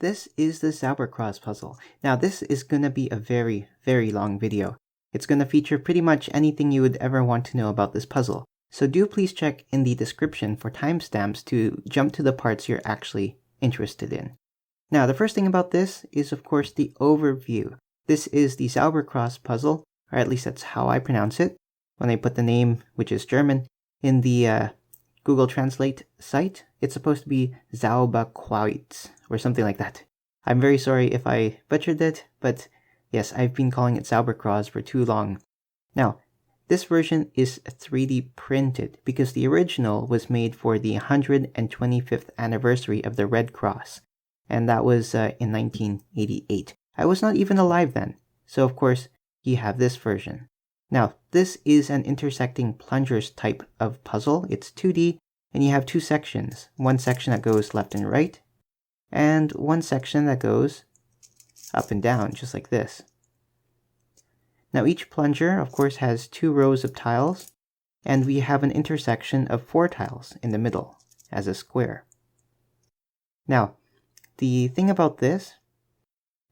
this is the Zauberkreuz puzzle. Now this is gonna be a very, very long video. It's gonna feature pretty much anything you would ever want to know about this puzzle. So do please check in the description for timestamps to jump to the parts you're actually interested in. Now the first thing about this is of course the overview. This is the Zauberkreuz puzzle, or at least that's how I pronounce it. When I put the name, which is German, in the Google Translate site, it's supposed to be Zauberkreuz, or something like that. I'm very sorry if I butchered it, but yes, I've been calling it Zauberkreuz for too long. Now, this version is 3D printed, because the original was made for the 125th anniversary of the Red Cross, and that was in 1988. I was not even alive then, so of course, you have this version. Now, this is an intersecting plungers type of puzzle. It's 2D, and you have two sections. One section that goes left and right, and one section that goes up and down, just like this. Now, each plunger, of course, has 2 rows of tiles, and we have an intersection of 4 tiles in the middle, as a square. Now, the thing about this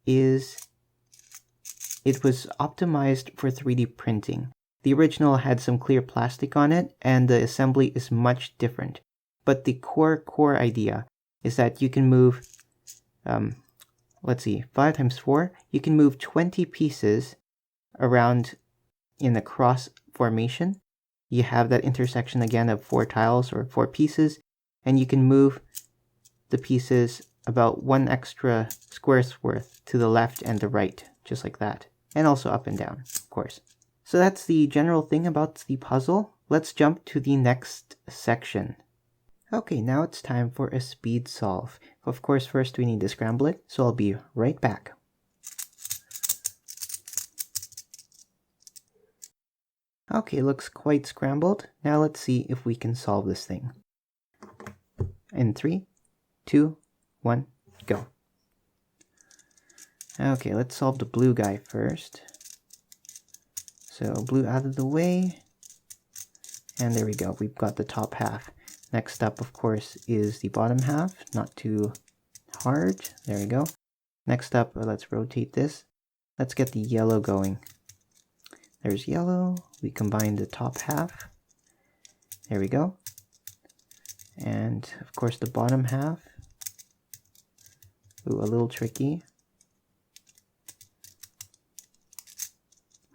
is it was optimized for 3D printing. The original had some clear plastic on it, and the assembly is much different. But the core idea is that you can move, 5 times 4, you can move 20 pieces around in the cross formation. You have that intersection again of 4 tiles or 4 pieces, and you can move the pieces about 1 extra square's worth to the left and the right, just like that. And also up and down, of course. So that's the general thing about the puzzle. Let's jump to the next section. Okay, now it's time for a speed solve. Of course, first we need to scramble it, so I'll be right back. Okay, looks quite scrambled. Now let's see if we can solve this thing. In 3, 2, 1, go. Okay, let's solve the blue guy first. So blue out of the way, and there we go, we've got the top half. Next up, of course, is the bottom half, not too hard, there we go. Next up, let's rotate this. Let's get the yellow going. There's yellow, we combine the top half, there we go. And of course the bottom half, ooh, a little tricky.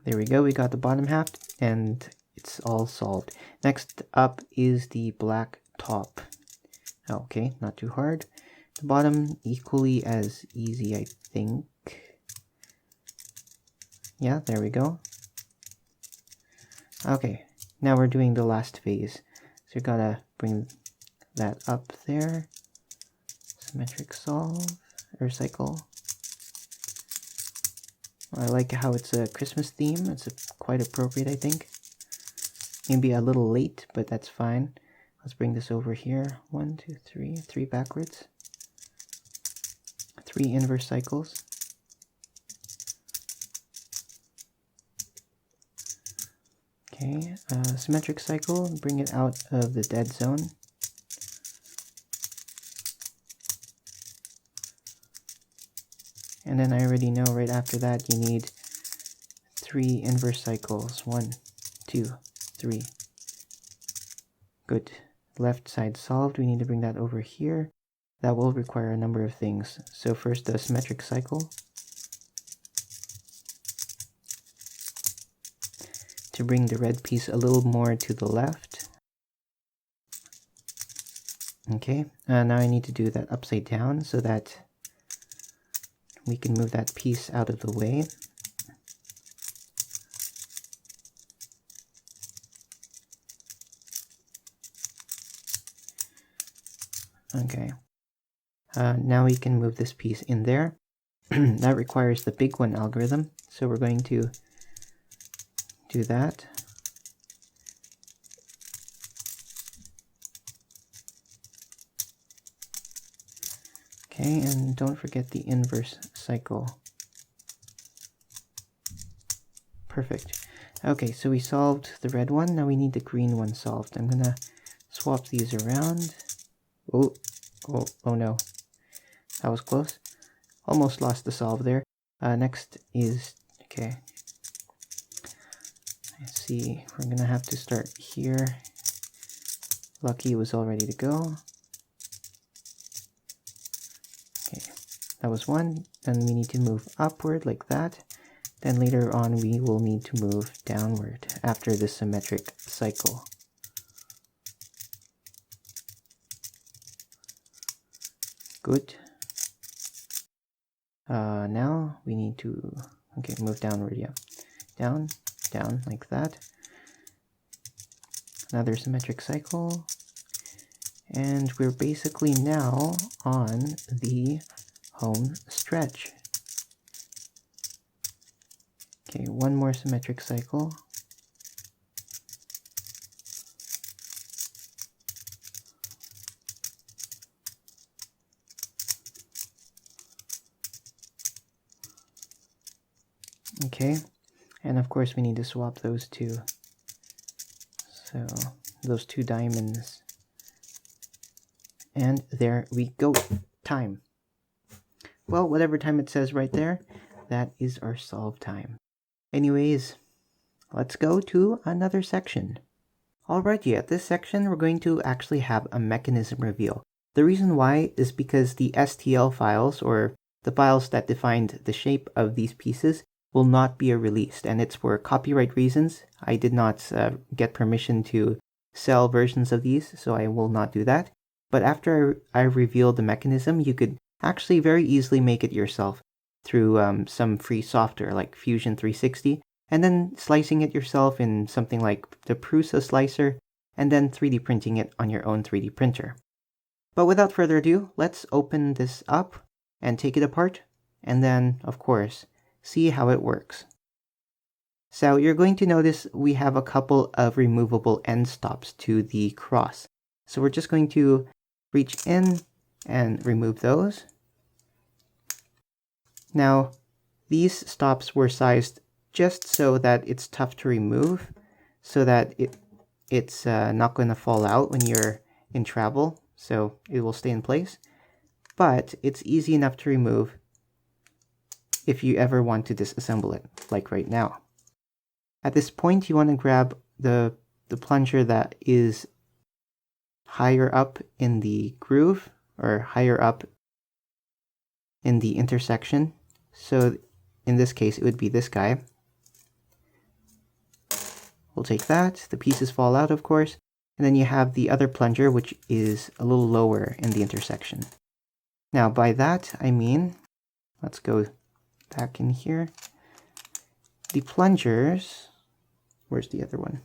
There we go, we got the bottom half, and it's all solved. Next up is the black top. Okay, not too hard. The bottom, equally as easy, I think. Yeah, there we go. Okay, now we're doing the last phase. So you gotta bring that up there. Symmetric cycle. I like how it's a Christmas theme. It's quite appropriate, I think. Maybe a little late, but that's fine. Let's bring this over here. 1, 2, 3. 3 backwards. 3 inverse cycles. Okay, symmetric cycle. Bring it out of the dead zone. And then I already know right after that you need 3 inverse cycles. 1, 2, 3. Good. Left side solved. We need to bring that over here. That will require a number of things. So first the symmetric cycle. To bring the red piece a little more to the left. Okay, now I need to do that upside down so that we can move that piece out of the way. Okay. Now we can move this piece in there. That requires the big one algorithm, so we're going to do that. Okay, and don't forget the inverse cycle. Perfect. Okay, so we solved the red one. Now we need the green one solved. I'm gonna swap these around. Oh no. That was close. almost lost the solve there. Next is, okay, let's see, we're gonna have to start here. Lucky was all ready to go. Okay, that was one. Then we need to move upward like that. Then later on we will need to move downward after the symmetric cycle. Good. Now we need to, okay, move downward, yeah. Down, down, like that. Another symmetric cycle. And we're basically now on the home stretch. Okay, one more symmetric cycle. Okay, and of course we need to swap those two. So those two diamonds. And there we go. Time. Well, whatever time it says right there, that is our solve time. Anyways, let's go to another section. Alrighty, at this section we're going to actually have a mechanism reveal. The reason why is because the STL files, or the files that defined the shape of these pieces, will not be released, and it's for copyright reasons. I did not get permission to sell versions of these, so I will not do that. But after I revealed the mechanism, you could actually very easily make it yourself through some free software like Fusion 360, and then slicing it yourself in something like the Prusa slicer, and then 3D printing it on your own 3D printer. But without further ado, let's open this up and take it apart, and then, of course, see how it works. So you're going to notice we have a couple of removable end stops to the cross. So we're just going to reach in and remove those. Now, these stops were sized just so that it's tough to remove, so that it's not going to fall out when you're in travel, so it will stay in place. But it's easy enough to remove if you ever want to disassemble it, like right now. At this point, you want to grab the plunger that is higher up in the groove, or higher up in the intersection. So in this case, it would be this guy. We'll take that. The pieces fall out, of course. And then you have the other plunger, which is a little lower in the intersection. Now, by that, I mean, let's go back in here. The plungers, where's the other one?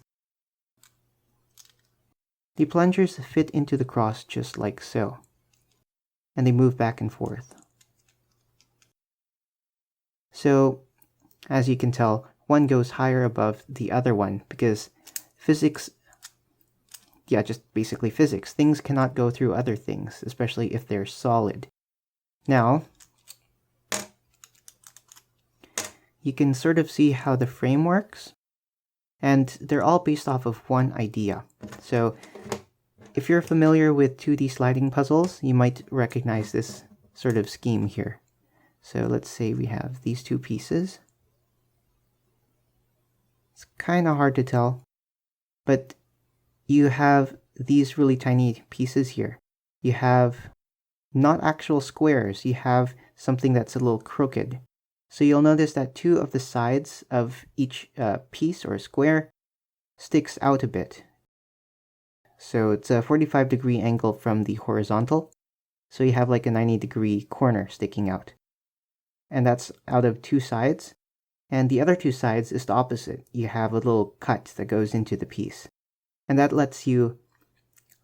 The plungers fit into the cross just like so. And they move back and forth. So, as you can tell, one goes higher above the other one because physics, yeah, just basically physics. Things cannot go through other things, especially if they're solid. Now, you can sort of see how the frame works, and they're all based off of one idea. So, if you're familiar with 2D sliding puzzles, you might recognize this sort of scheme here. So let's say we have these two pieces. It's kind of hard to tell, but you have these really tiny pieces here. You have not actual squares, you have something that's a little crooked. So you'll notice that two of the sides of each piece or square sticks out a bit. So it's a 45-degree angle from the horizontal. So you have like a 90-degree corner sticking out. And that's out of two sides. And the other two sides is the opposite. You have a little cut that goes into the piece. And that lets you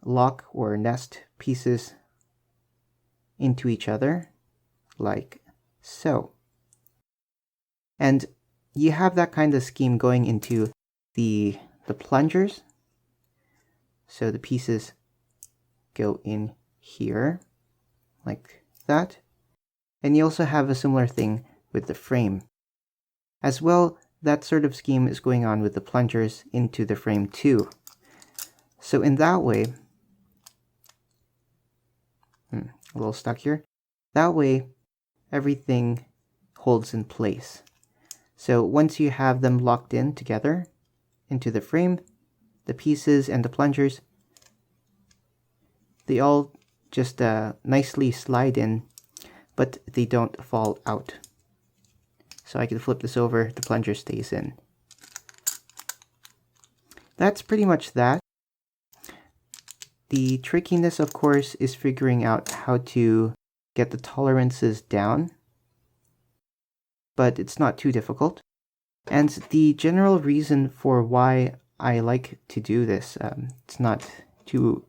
lock or nest pieces into each other, like so. And you have that kind of scheme going into the plungers. So the pieces go in here, like that. And you also have a similar thing with the frame. As well, that sort of scheme is going on with the plungers into the frame too. So in that way, a little stuck here. That way, everything holds in place. So once you have them locked in together into the frame, the pieces and the plungers, they all just nicely slide in, but they don't fall out. So I can flip this over, the plunger stays in. That's pretty much that. The trickiness, of course, is figuring out how to get the tolerances down, but it's not too difficult. And the general reason for why I like to do this, it's not too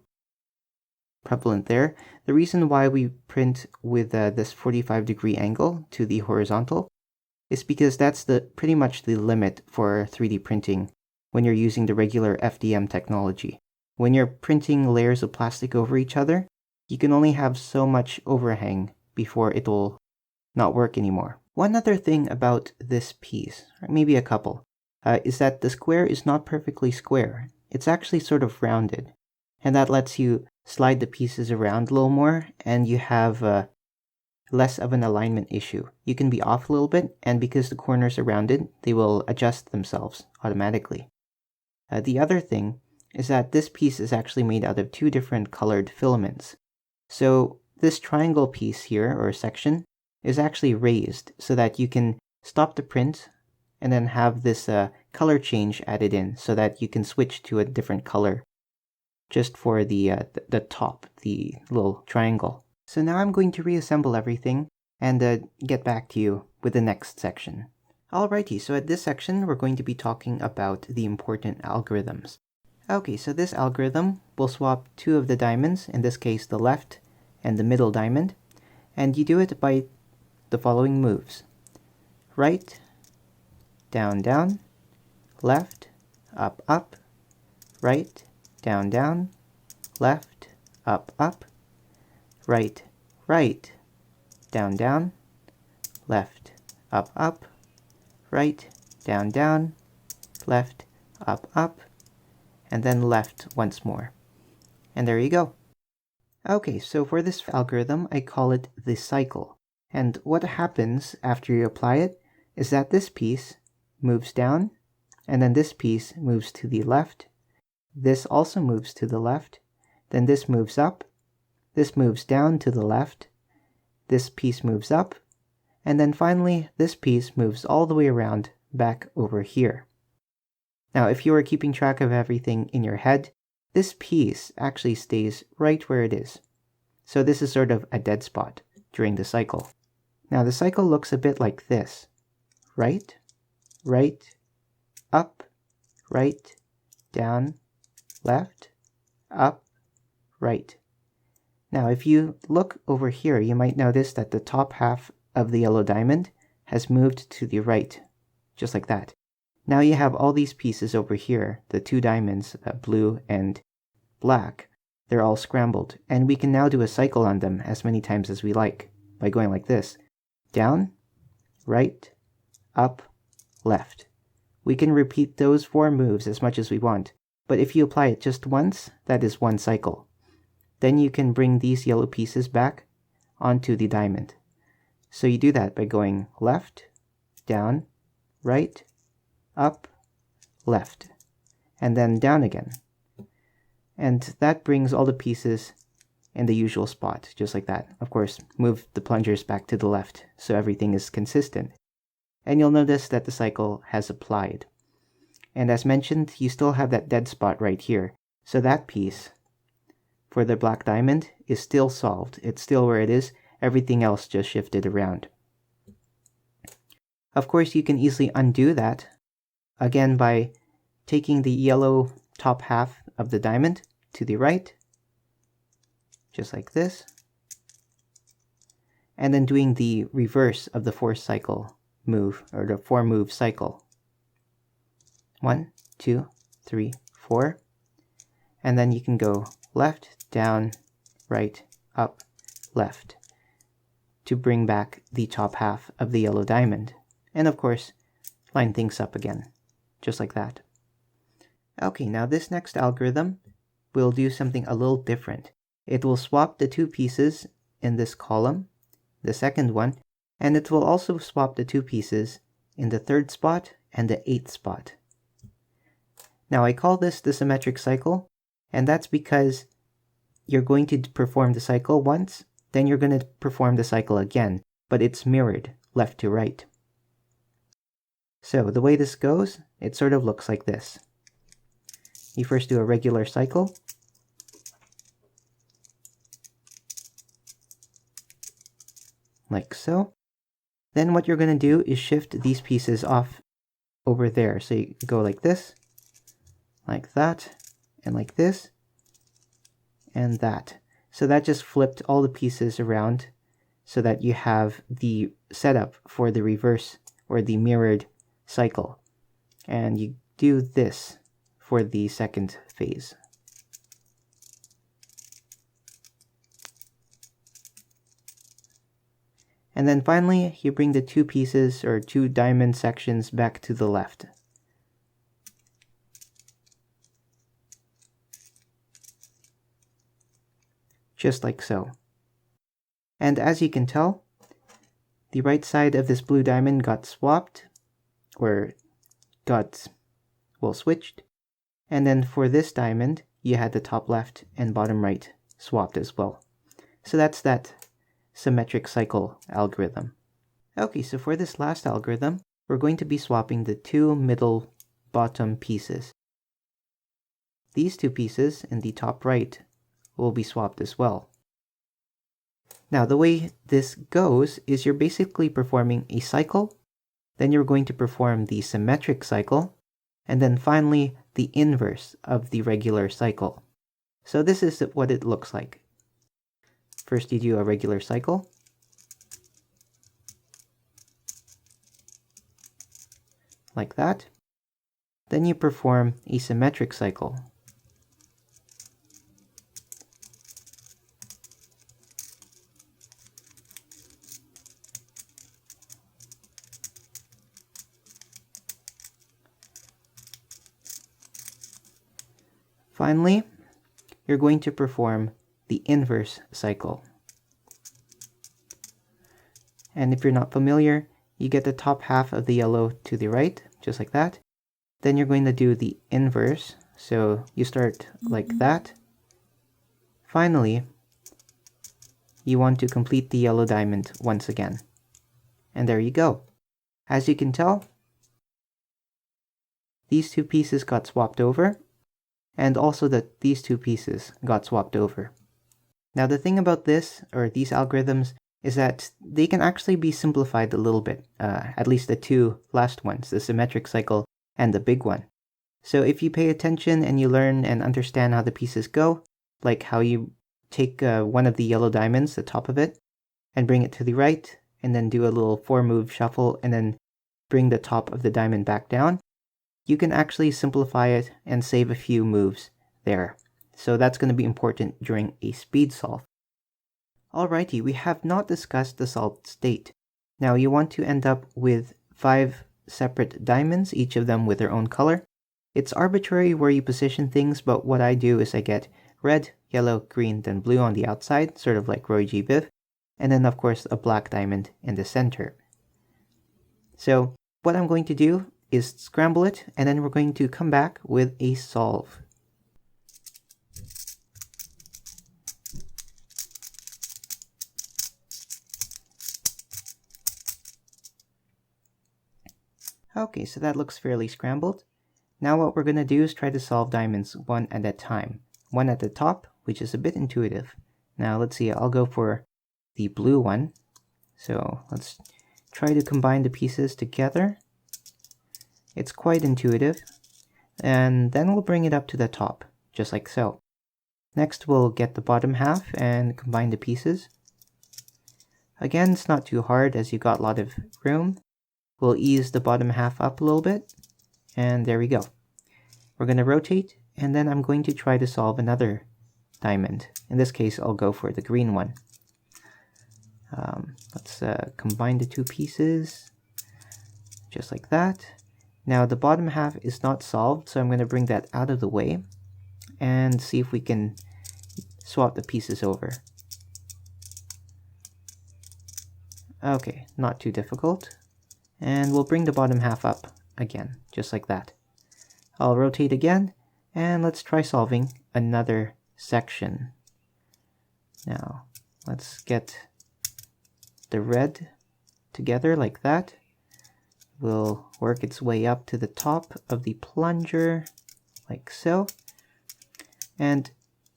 prevalent there. The reason why we print with this 45-degree angle to the horizontal is because that's pretty much the limit for 3D printing when you're using the regular FDM technology. When you're printing layers of plastic over each other, you can only have so much overhang before it will not work anymore. One other thing about this piece, or maybe a couple, is that the square is not perfectly square. It's actually sort of rounded, and that lets you slide the pieces around a little more, and you have less of an alignment issue. You can be off a little bit, and because the corners are rounded, they will adjust themselves automatically. The other thing is that this piece is actually made out of 2 different colored filaments. So this triangle piece here, or section, is actually raised so that you can stop the print and then have this color change added in so that you can switch to a different color just for the top, the little triangle. So now I'm going to reassemble everything and get back to you with the next section. Alrighty, so at this section we're going to be talking about the important algorithms. Okay, so this algorithm will swap 2 of the diamonds, in this case the left and the middle diamond, and you do it by the following moves. Right, down, down, left, up, up, right, down, down, left, up, up, right, right, down, down, left, up, up, right, down, down, left, up, up, and then left once more. And there you go. Okay, so for this algorithm, I call it the cycle. And what happens after you apply it is that this piece moves down, and then this piece moves to the left. This also moves to the left. Then this moves up. This moves down to the left. This piece moves up. And then finally, this piece moves all the way around back over here. Now, if you are keeping track of everything in your head, this piece actually stays right where it is. So this is sort of a dead spot during the cycle. Now, the cycle looks a bit like this. Right, right, up, right, down, left, up, right. Now, if you look over here, you might notice that the top half of the yellow diamond has moved to the right, just like that. Now you have all these pieces over here, the 2 diamonds, blue and black. They're all scrambled, and we can now do a cycle on them as many times as we like by going like this. Down, right, up, left. We can repeat those 4 moves as much as we want, but if you apply it just once, that is 1 cycle. Then you can bring these yellow pieces back onto the diamond. So you do that by going left, down, right, up, left, and then down again. And that brings all the pieces in the usual spot, just like that. Of course, move the plungers back to the left so everything is consistent. And you'll notice that the cycle has applied. And as mentioned, you still have that dead spot right here. So that piece for the black diamond is still solved. It's still where it is. Everything else just shifted around. Of course, you can easily undo that, again by taking the yellow top half of the diamond to the right, just like this, and then doing the reverse of the 4-cycle move, or the 4-move cycle. 1, 2, 3, 4, and then you can go left, down, right, up, left to bring back the top half of the yellow diamond. And of course, line things up again, just like that. Okay, now this next algorithm will do something a little different. It will swap the 2 pieces in this column, the second one, And it will also swap the two pieces in the 3rd spot and the 8th spot. Now I call this the symmetric cycle, and that's because you're going to perform the cycle once, then you're going to perform the cycle again, but it's mirrored left to right. So the way this goes, it sort of looks like this. You first do a regular cycle, like so. Then what you're going to do is shift these pieces off over there. So you go like this, like that, and like this, and that. So that just flipped all the pieces around so that you have the setup for the reverse or the mirrored cycle. And you do this for the 2nd phase. And then finally, you bring the 2 pieces or 2 diamond sections back to the left. Just like so. And as you can tell, the right side of this blue diamond got swapped, or got, well, switched. And then for this diamond, you had the top left and bottom right swapped as well. So that's that symmetric cycle algorithm. Okay, so for this last algorithm, we're going to be swapping the 2 middle bottom pieces. These 2 pieces in the top right will be swapped as well. Now the way this goes is you're basically performing a cycle, then you're going to perform the symmetric cycle, and then finally the inverse of the regular cycle. So this is what it looks like. First you do a regular cycle, like that. Then you perform a symmetric cycle. Finally, you're going to perform the inverse cycle. And if you're not familiar, you get the top half of the yellow to the right, just like that. Then you're going to do the inverse, so you start like that. Finally, you want to complete the yellow diamond once again. And there you go. As you can tell, these 2 pieces got swapped over, and also that these 2 pieces got swapped over. Now the thing about this, or these algorithms, is that they can actually be simplified a little bit, at least the 2 last ones, the symmetric cycle and the big one. So if you pay attention and you learn and understand how the pieces go, like how you take one of the yellow diamonds, the top of it, and bring it to the right, and then do a little 4-move shuffle, and then bring the top of the diamond back down, you can actually simplify it and save a few moves there. So that's going to be important during a speed solve. Alrighty, we have not discussed the solved state. Now you want to end up with 5 separate diamonds, each of them with their own color. It's arbitrary where you position things, but what I do is I get red, yellow, green, then blue on the outside, sort of like Roy G. Biv, and then of course a black diamond in the center. So what I'm going to do is scramble it, and then we're going to come back with a solve. Okay, so that looks fairly scrambled. Now what we're going to do is try to solve diamonds one at a time. One at the top, which is a bit intuitive. Now let's see, I'll go for the blue one. So let's try to combine the pieces together. It's quite intuitive. And then we'll bring it up to the top, just like so. Next we'll get the bottom half and combine the pieces. Again, it's not too hard as you got a lot of room. We'll ease the bottom half up a little bit, and there we go. We're going to rotate, and then I'm going to try to solve another diamond. In this case, I'll go for the green one. Let's combine the 2 pieces, just like that. Now the bottom half is not solved, so I'm going to bring that out of the way, and see if we can swap the pieces over. Okay, not too difficult. And we'll bring the bottom half up again, just like that. I'll rotate again, and let's try solving another section. Now, let's get the red together like that. Will work its way up to the top of the plunger, like so. And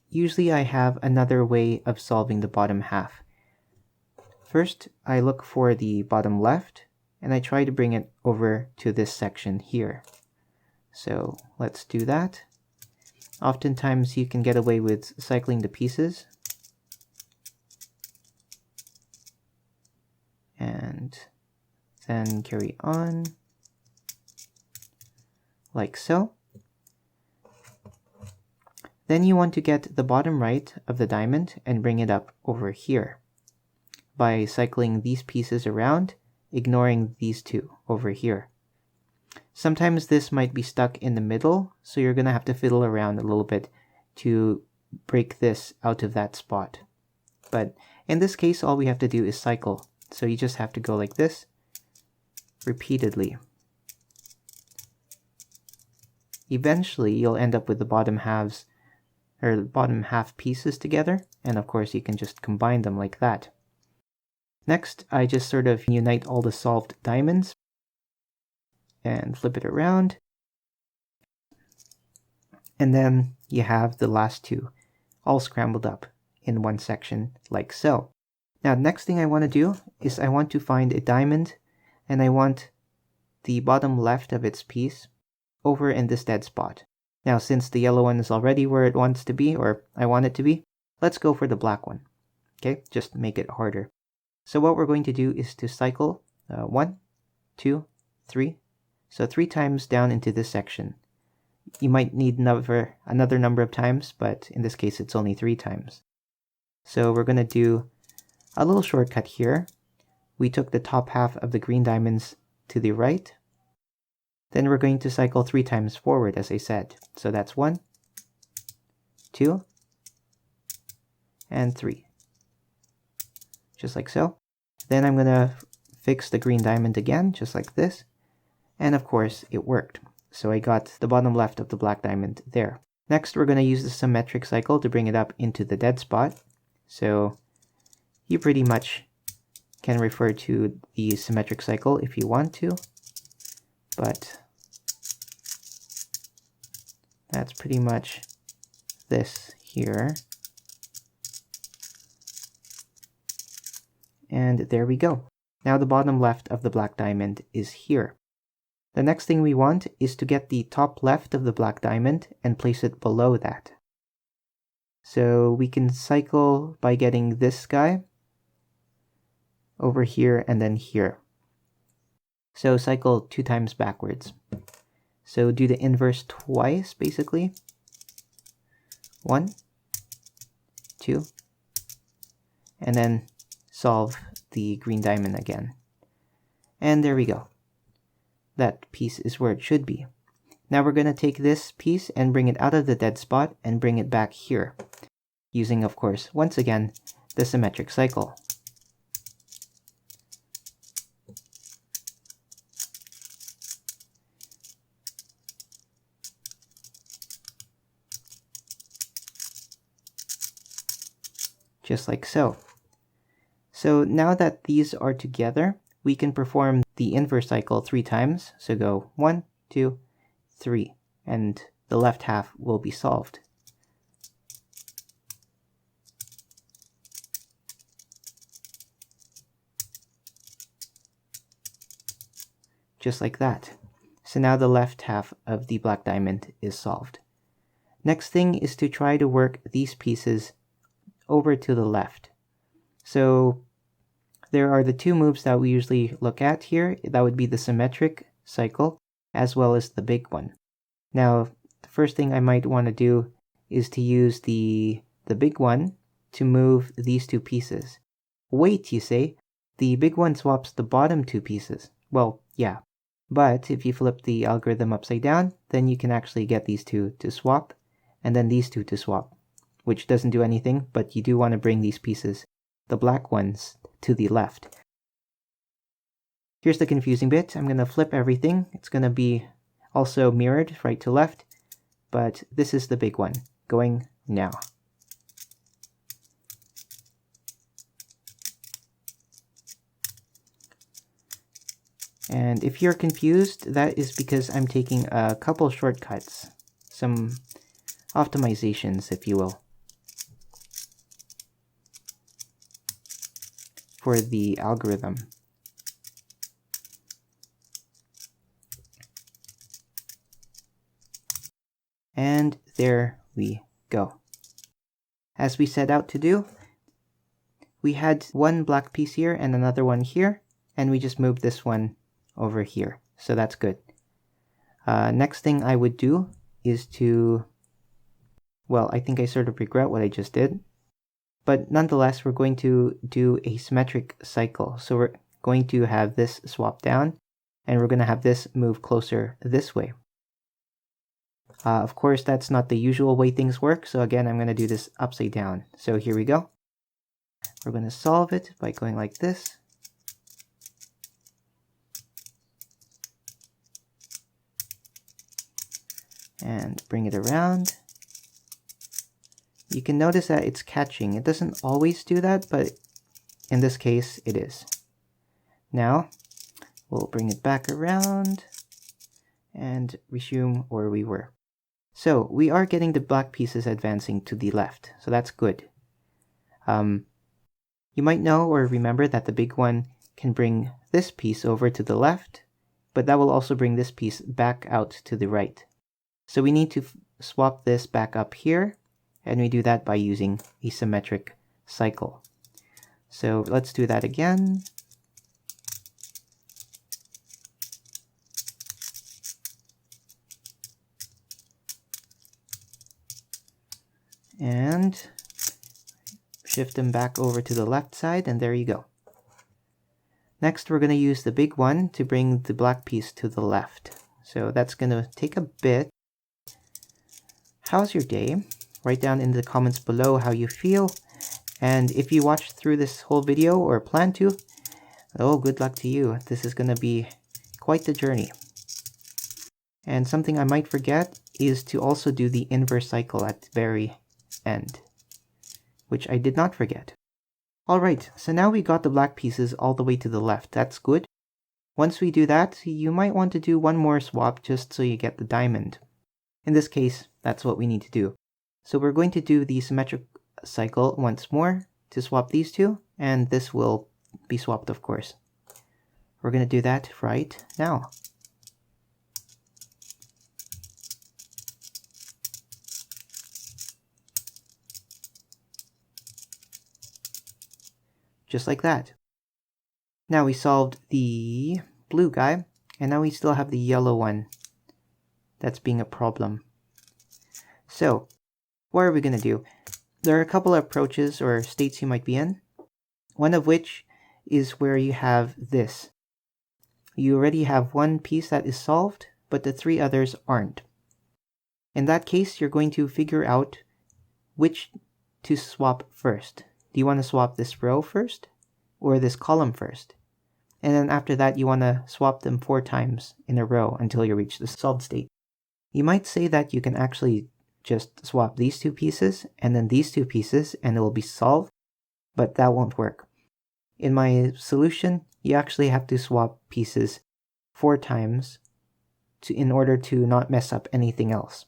usually I have another way of solving the bottom half. First, I look for the bottom left, and I try to bring it over to this section here. So let's do that. Oftentimes you can get away with cycling the pieces. And then carry on, like so. Then you want to get the bottom right of the diamond and bring it up over here by cycling these pieces around, ignoring these two over here. Sometimes this might be stuck in the middle, so you're going to have to fiddle around a little bit to break this out of that spot. But in this case, all we have to do is cycle. So you just have to go like this repeatedly. Eventually, you'll end up with the bottom halves, or the bottom half pieces together, and of course you can just combine them like that. Next, I just sort of unite all the solved diamonds and flip it around. And then you have the last two all scrambled up in one section like so. Now, the next thing I want to do is I want to find a diamond, and I want the bottom left of its piece over in this dead spot. Now, since the yellow one is already where it wants to be, or I want it to be, let's go for the black one. Okay, just make it harder. So what we're going to do is to cycle 1, 2, 3. So 3 times down into this section. You might need another number of times, but in this case it's only 3 times. So we're going to do a little shortcut here. We took the top half of the green diamonds to the right. Then we're going to cycle 3 times forward, as I said. So that's 1, 2, and 3. Just like so. Then I'm going to fix the green diamond again, just like this. And of course, it worked. So I got the bottom left of the black diamond there. Next, we're going to use the symmetric cycle to bring it up into the dead spot. So you pretty much can refer to the symmetric cycle if you want to. But that's pretty much this here. And there we go. Now the bottom left of the black diamond is here. The next thing we want is to get the top left of the black diamond and place it below that. So we can cycle by getting this guy over here and then here. So cycle 2 times backwards. So do the inverse twice, basically. 1, 2, and then solve the green diamond again. And there we go. That piece is where it should be. Now we're going to take this piece and bring it out of the dead spot and bring it back here, using, of course, once again, the symmetric cycle. Just like so. So now that these are together, we can perform the inverse cycle 3 times. So go 1, 2, 3, and the left half will be solved. Just like that. So now the left half of the black diamond is solved. Next thing is to try to work these pieces over to the left. So there are the 2 moves that we usually look at here. That would be the symmetric cycle as well as the big one. Now, the first thing I might want to do is to use the big one to move these 2 pieces. Wait, you say? The big one swaps the bottom 2 pieces. Well, yeah. But if you flip the algorithm upside down, then you can actually get these 2 to swap, and then these 2 to swap, which doesn't do anything, but you do want to bring these pieces, the black ones, to the left. Here's the confusing bit. I'm going to flip everything. It's going to be also mirrored right to left, but this is the big one going now. And if you're confused, that is because I'm taking a couple shortcuts, some optimizations, if you will, for the algorithm. And there we go. As we set out to do, we had one black piece here and another one here, and we just moved this one over here. So that's good. Next thing I would do is to, well, I think I sort of regret what I just did. But nonetheless, we're going to do a symmetric cycle. So we're going to have this swap down, and we're going to have this move closer this way. Of course, that's not the usual way things work. So again, I'm going to do this upside down. So here we go. We're going to solve it by going like this. And bring it around. You can notice that it's catching. It doesn't always do that, but in this case, it is. Now, we'll bring it back around and resume where we were. So, we are getting the black pieces advancing to the left, so that's good. You might know or remember that the big one can bring this piece over to the left, but that will also bring this piece back out to the right. So we need to swap this back up here, and we do that by using a symmetric cycle. So let's do that again. And shift them back over to the left side, and there you go. Next, we're going to use the big one to bring the black piece to the left. So that's going to take a bit. How's your day? Write down in the comments below how you feel. And if you watched through this whole video or plan to, oh, good luck to you. This is going to be quite the journey. And something I might forget is to also do the inverse cycle at the very end, which I did not forget. Alright, so now we got the black pieces all the way to the left. That's good. Once we do that, you might want to do one more swap just so you get the diamond. In this case, that's what we need to do. So we're going to do the symmetric cycle once more to swap these two, and this will be swapped, of course. We're going to do that right now. Just like that. Now we solved the blue guy, and now we still have the yellow one. That's being a problem. So, what are we going to do? There are a couple of approaches or states you might be in. One of which is where you have this. You already have one piece that is solved, but the three others aren't. In that case, you're going to figure out which to swap first. Do you want to swap this row first, or this column first? And then after that, you want to swap them 4 times in a row until you reach the solved state. You might say that you can actually just swap these 2 pieces and then these 2 pieces and it will be solved, but that won't work. In my solution, you actually have to swap pieces 4 times in order to not mess up anything else.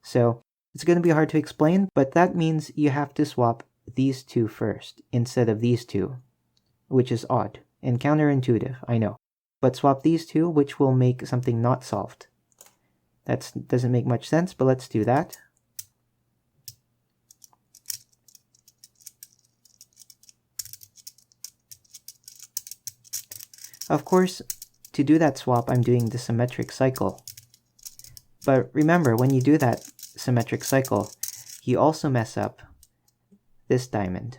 So it's going to be hard to explain, but that means you have to swap these 2 first instead of these 2, which is odd and counterintuitive, I know. But swap these 2, which will make something not solved. That doesn't make much sense, but let's do that. Of course, to do that swap, I'm doing the symmetric cycle. But remember, when you do that symmetric cycle, you also mess up this diamond.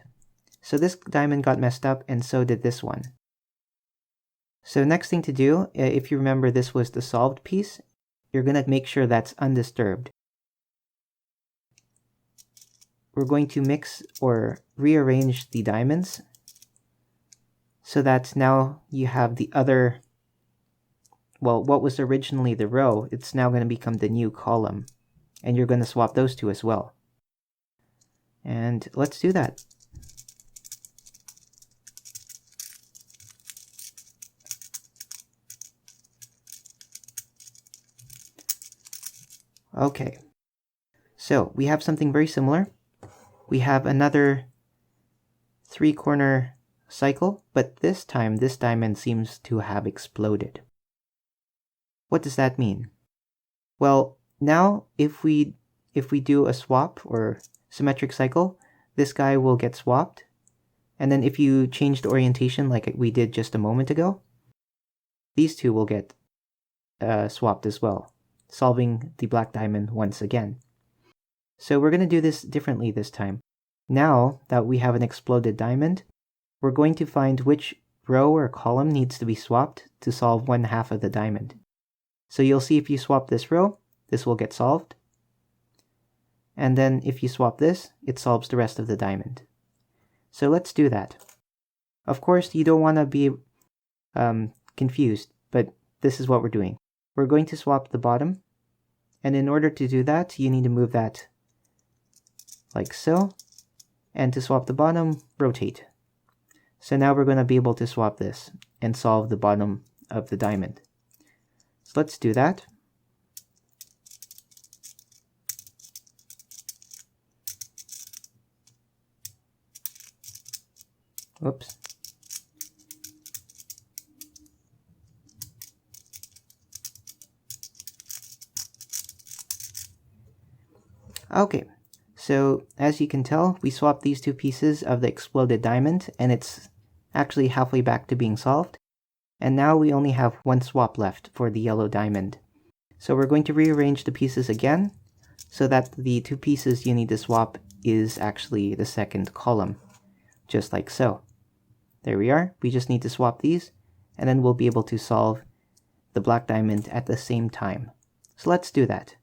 So this diamond got messed up, and so did this one. So next thing to do, if you remember this was the solved piece, you're going to make sure that's undisturbed. We're going to mix or rearrange the diamonds so that now you have the other, well, what was originally the row, it's now going to become the new column. And you're going to swap those two as well. And let's do that. Okay, so we have something very similar. We have another 3-corner cycle, but this time this diamond seems to have exploded. What does that mean? Well, now if we do a swap or symmetric cycle, this guy will get swapped. And then if you change the orientation like we did just a moment ago, these two will get swapped as well, solving the black diamond once again. So we're going to do this differently this time. Now that we have an exploded diamond, we're going to find which row or column needs to be swapped to solve one half of the diamond. So you'll see if you swap this row, this will get solved. And then if you swap this, it solves the rest of the diamond. So let's do that. Of course, you don't want to be confused, but this is what we're doing. We're going to swap the bottom, and in order to do that, you need to move that like so, and to swap the bottom, rotate. So now we're going to be able to swap this and solve the bottom of the diamond. So let's do that. Whoops. Okay, so as you can tell, we swapped these two pieces of the exploded diamond, and it's actually halfway back to being solved. And now we only have one swap left for the yellow diamond. So we're going to rearrange the pieces again, so that the two pieces you need to swap is actually the second column, just like so. There we are. We just need to swap these, and then we'll be able to solve the black diamond at the same time. So let's do that.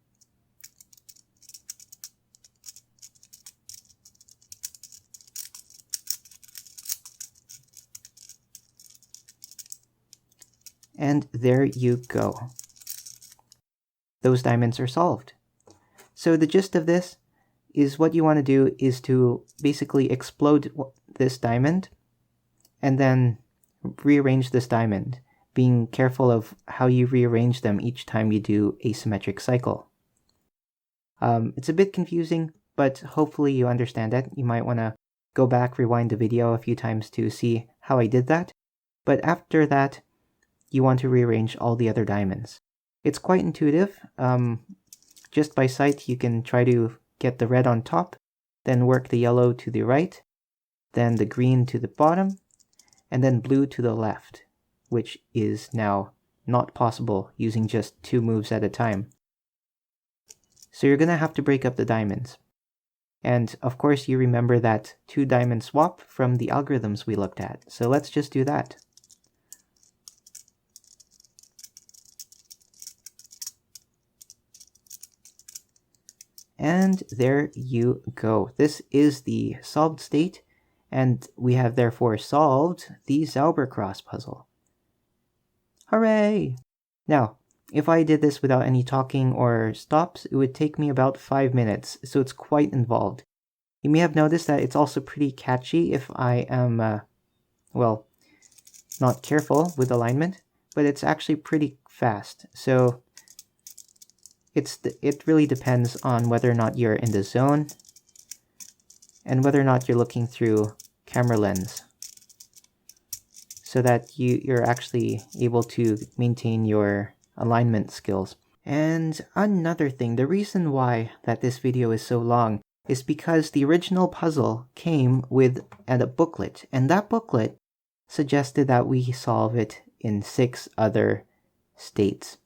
And there you go. Those diamonds are solved. So the gist of this is what you want to do is to basically explode this diamond and then rearrange this diamond, being careful of how you rearrange them each time you do a symmetric cycle. It's a bit confusing, but hopefully you understand it. You might want to go back, rewind the video a few times to see how I did that. But after that, you want to rearrange all the other diamonds. It's quite intuitive. Just by sight, you can try to get the red on top, then work the yellow to the right, then the green to the bottom, and then blue to the left, which is now not possible using just 2 moves at a time. So you're going to have to break up the diamonds. And of course you remember that 2 diamond swap from the algorithms we looked at. So let's just do that. And there you go. This is the solved state, and we have therefore solved the Zauberkreuz puzzle. Hooray! Now, if I did this without any talking or stops, it would take me about 5 minutes, so it's quite involved. You may have noticed that it's also pretty catchy if I am, well, not careful with alignment, but it's actually pretty fast, so it really depends on whether or not you're in the zone and whether or not you're looking through camera lens, so that you're actually able to maintain your alignment skills. And another thing, the reason why that this video is so long is because the original puzzle came with a booklet, and that booklet suggested that we solve it in 6 other states.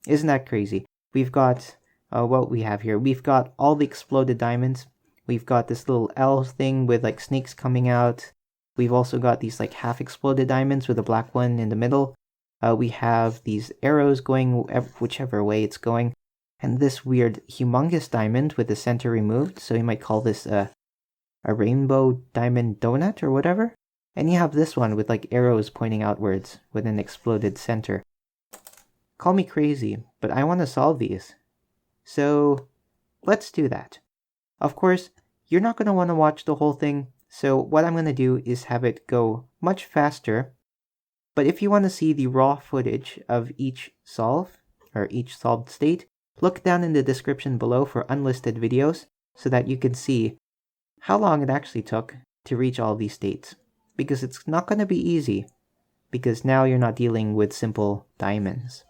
Isn't that crazy? We've got what we have here. We've got all the exploded diamonds. We've got this little L thing with like snakes coming out. We've also got these like half exploded diamonds with a black one in the middle. We have these arrows going whichever way it's going. And this weird humongous diamond with the center removed. So you might call this a rainbow diamond donut or whatever. And you have this one with like arrows pointing outwards with an exploded center. Call me crazy, but I want to solve these. So let's do that. Of course, you're not going to want to watch the whole thing, so what I'm going to do is have it go much faster. But if you want to see the raw footage of each solve, or each solved state, look down in the description below for unlisted videos so that you can see how long it actually took to reach all these states. Because it's not going to be easy, because now you're not dealing with simple diamonds.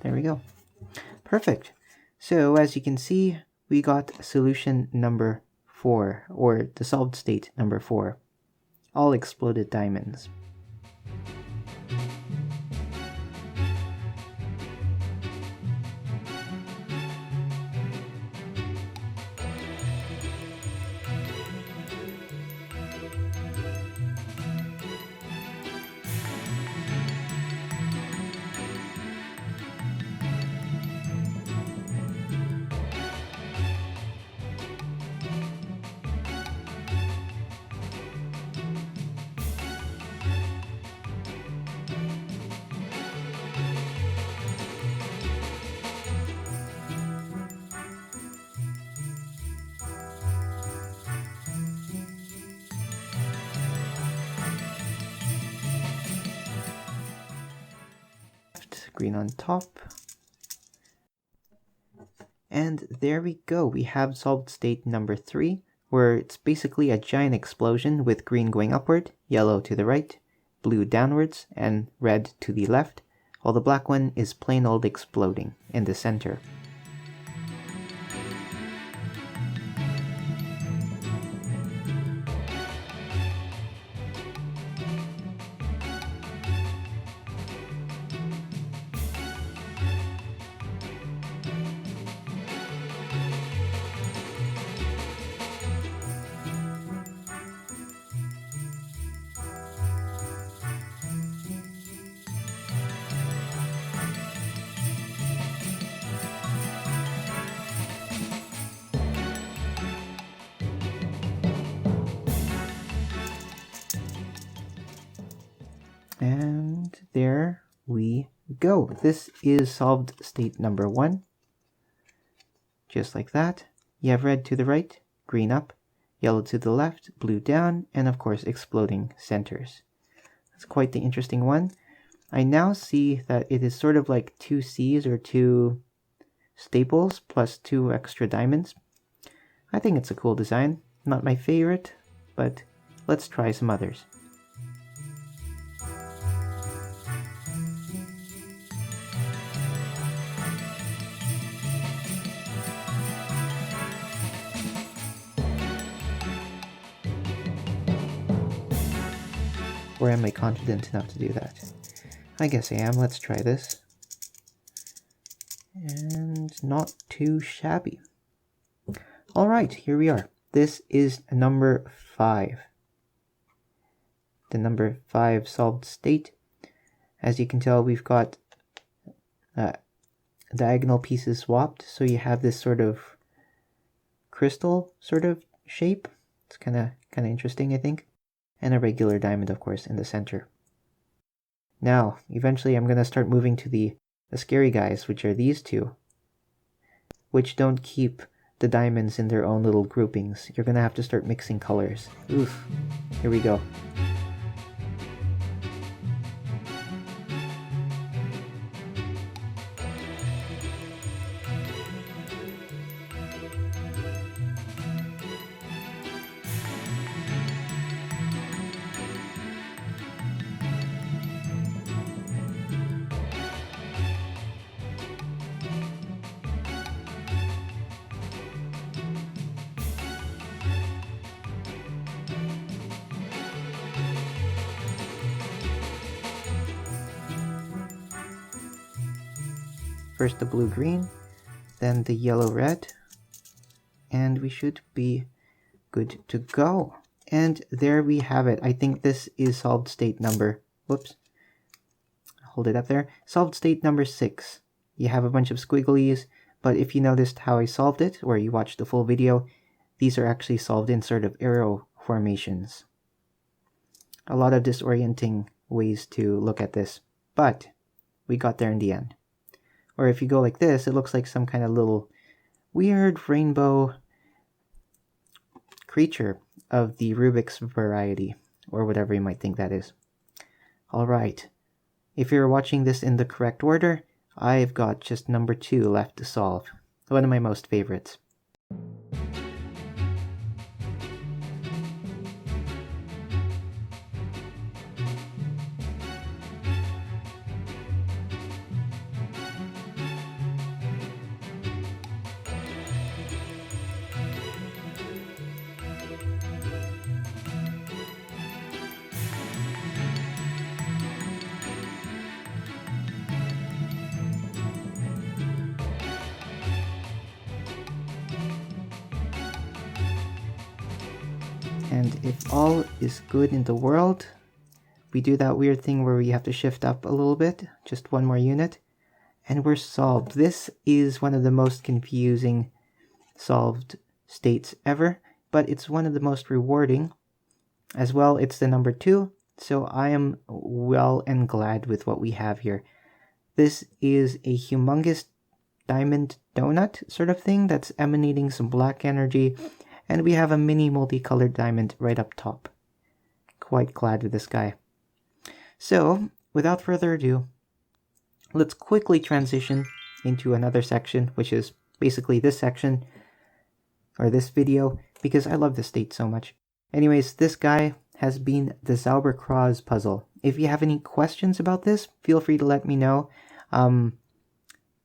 There we go. Perfect. So as you can see, we got solution number 4, or the solved state number 4. All exploded diamonds. Green on top. And there we go. We have solved state number 3, where it's basically a giant explosion with green going upward, yellow to the right, blue downwards, and red to the left, while the black one is plain old exploding in the center. And there we go. This is solved state number 1. Just like that. You have red to the right, green up, yellow to the left, blue down, and of course exploding centers. That's quite the interesting one. I now see that it is sort of like 2 C's or 2 staples plus 2 extra diamonds. I think it's a cool design. Not my favorite, but let's try some others. Or am I confident enough to do that? I guess I am. Let's try this. And not too shabby. Alright, here we are. This is number 5. The number 5 solved state. As you can tell, we've got diagonal pieces swapped, so you have this sort of crystal sort of shape. It's kind of interesting, I think. And a regular diamond, of course, in the center. Now, eventually I'm going to start moving to the scary guys, which are these two, which don't keep the diamonds in their own little groupings. You're going to have to start mixing colors. Oof. Here we go. First the blue-green, then the yellow-red, and we should be good to go. And there we have it. I think this is solved state number, whoops, hold it up there, solved state number 6. You have a bunch of squigglies, but if you noticed how I solved it, or you watched the full video, these are actually solved in sort of arrow formations. A lot of disorienting ways to look at this, but we got there in the end. Or if you go like this, it looks like some kind of little weird rainbow creature of the Rubik's variety, or whatever you might think that is. Alright, if you're watching this in the correct order, I've got just number 2 left to solve. One of my most favorites. And if all is good in the world, we do that weird thing where we have to shift up a little bit, just one more unit, and we're solved. This is one of the most confusing solved states ever, but it's one of the most rewarding. As well, it's the number 2, so I am well and glad with what we have here. This is a humongous diamond donut sort of thing that's emanating some black energy, and we have a mini multicolored diamond right up top. Quite glad with this guy. So, without further ado, let's quickly transition into another section, which is basically this section, or this video, because I love this state so much. Anyways, this guy has been the Zauberkreuz puzzle. If you have any questions about this, feel free to let me know.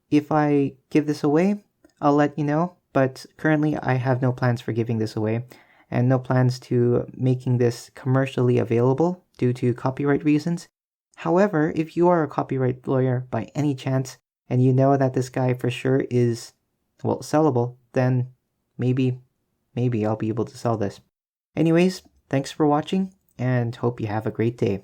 If I give this away, I'll let you know. But currently I have no plans for giving this away, and no plans to making this commercially available due to copyright reasons. However, if you are a copyright lawyer by any chance, and you know that this guy for sure is, well, sellable, then maybe I'll be able to sell this. Anyways, thanks for watching, and hope you have a great day.